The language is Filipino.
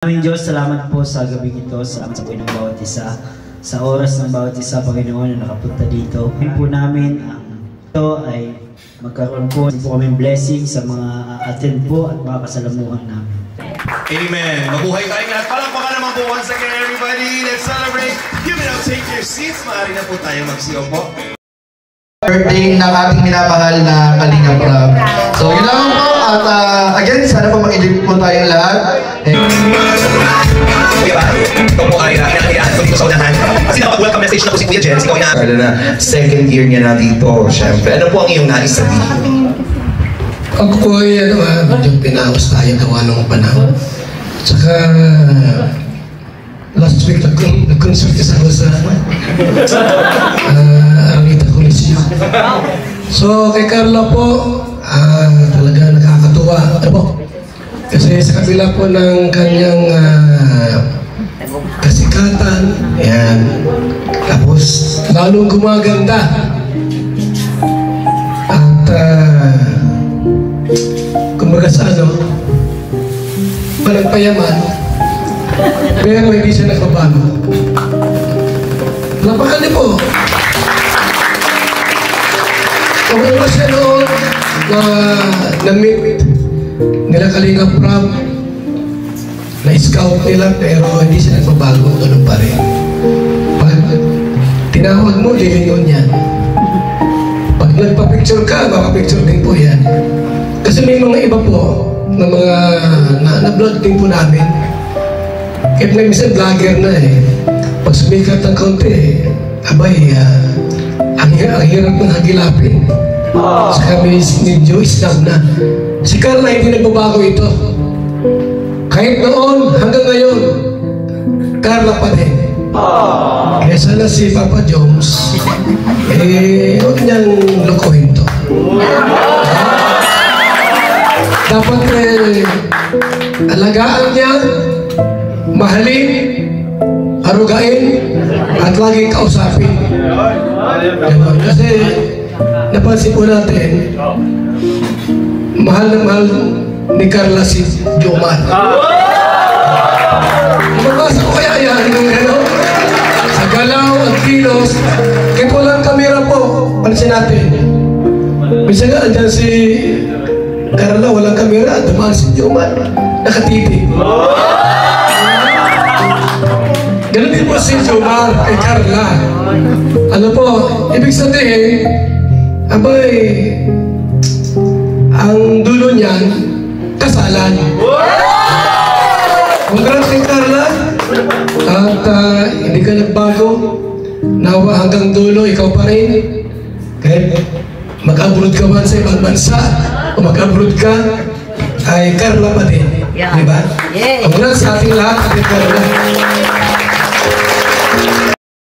Aming Diyos, salamat po sa gabi ito, sa apoy ng bawat isa, sa oras ng bawat isa, Panginoon, na nakapunta dito. Ngayon po namin, ito ay magkaroon po kaming blessing sa mga attend po at mga kasalamuhan namin. Amen. Mabuhay tayong lahat. Palakpakan naman po once again, everybody. Let's celebrate. Give it up, take your seats. Maaari na po tayo magsiyaw po. Birthday ng ating minamahal na Kalinga Prab. So yun lang po at again sana po mag-enjoy po tayong lahat. Kuya ba? Ito po ay kinakayaan ko dito sa unahan. Kasi nakapag-welcome message na po si Kuya Jens. Ikaw na second year niya na dito. Siyempre, ano po ang iyong nais sabihin? Ako po ay medyo pinawas tayo gawa ng panahon. Tsaka last week nag-concert ako sa Aranita Coliseum. So kay Carla po, talaga nakakatuwa. Ano po? Kasi sa kabila po ng kanyang kasikatan, yan. Tapos lalong gumaganda. At kumbaga sa parang payaman, pero hindi siya nagbabago. Lapakan niyo po. Kung ano siya noon na-meet nila Kalinga Prab, na-scout nila, pero hindi siya nagbabago, ganun pa rin. Pag tinawag mo, lilingon yan. Pag nagpa-picture ka, mapapicture din po yan. Kasi may mga iba po, na mga na-vlog din po namin. Kahit may minsan vlogger na pag sumikat ng konti, abay, ang hirap ng hagilapin. Saka medyo islam na. Si Carla hindi nagbabago ito. Kahit noon hanggang ngayon, Carla pa din. Kaya sana si Papa Jones, huwag niyang lukuhin to. Dapat alagaan niya, mahalin, arugain, at laging kausapin. Kasi napansin po natin, mahal na mahal ni Carla si Jomar. Mabasa ko kaya yan, sa galaw at kilos, kahit walang kamera po, pansin natin. Minsan nga, andyan si Carla, walang kamera, dumaan si Jomar, nakatitig. Ganun din po si Jomar kay Carla. Ano po, ibig sabihin, abay, ang dulo niyan, kasalan. Congrats kay Carla. At hindi ka nagbago. Nawa hanggang dulo, ikaw pa rin. Kahit mag-abroad ka man sa ibang bansa, o mag-abroad ka, ay Carla pa din. Diba? Congrats sa ating lahat, Ate Carla.